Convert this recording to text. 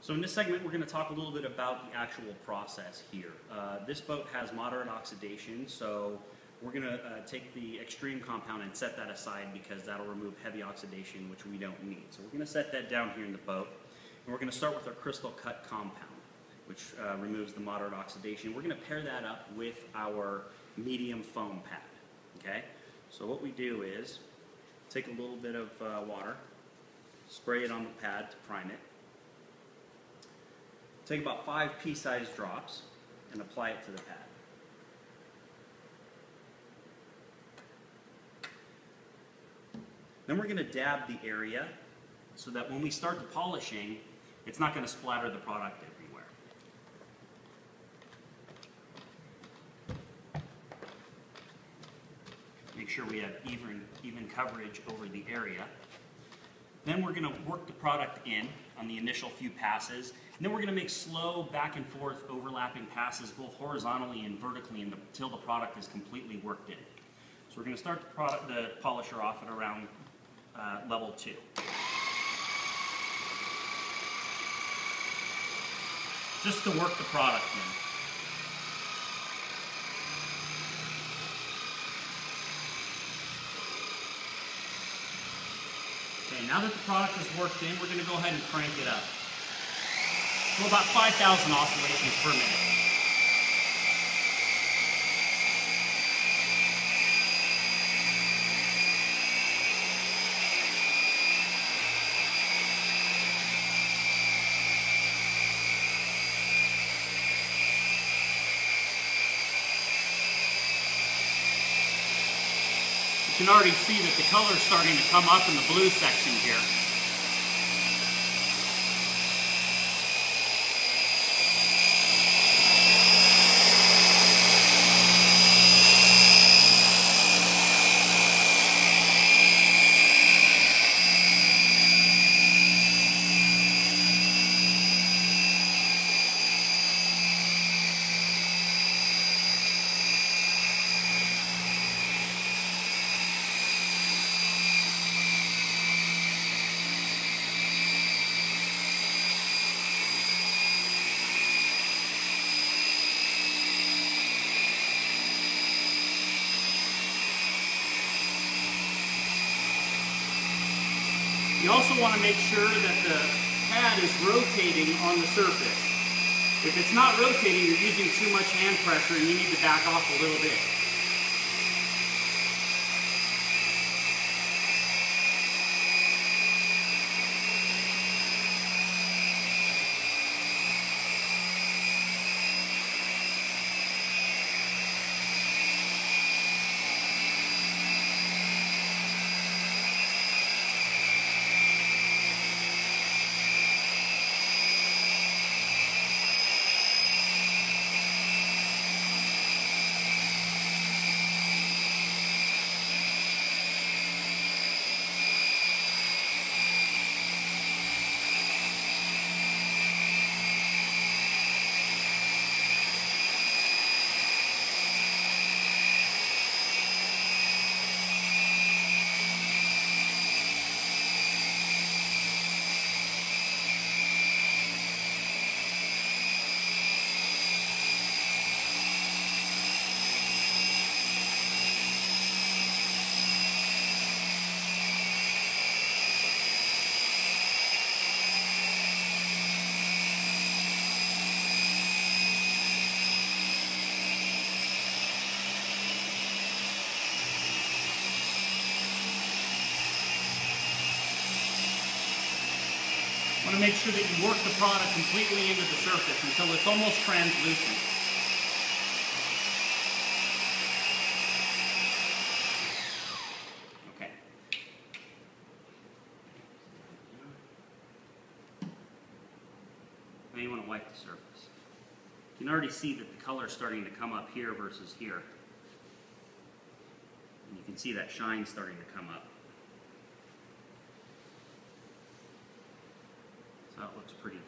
So in this segment, we're going to talk a little bit about the actual process here. This boat has moderate oxidation, so we're going to take the extreme compound and set that aside because that'll remove heavy oxidation, which we don't need. So we're going to set that down here in the boat, and we're going to start with our crystal cut compound, which removes the moderate oxidation. We're going to pair that up with our medium foam pad. Okay? So what we do is take a little bit of water, spray it on the pad to prime it. Take about 5 pea-sized drops and apply it to the pad. Then we're going to dab the area so that when we start the polishing, it's not going to splatter the product everywhere. Make sure we have even coverage over the area. Then we're going to work the product in on the initial few passes, and then we're going to make slow back and forth overlapping passes both horizontally and vertically until the product is completely worked in. So we're going to start the polisher off at around level 2. Just to work the product in. Okay, now that the product is worked in, we're going to go ahead and crank it up to about 5,000 oscillations per minute. You can already see that the color is starting to come up in the blue section here. You also want to make sure that the pad is rotating on the surface. If it's not rotating, you're using too much hand pressure and you need to back off a little bit. You want to make sure that you work the product completely into the surface until it's almost translucent. Okay. Now you want to wipe the surface. You can already see that the color is starting to come up here versus here. And you can see that shine starting to come up. So that looks pretty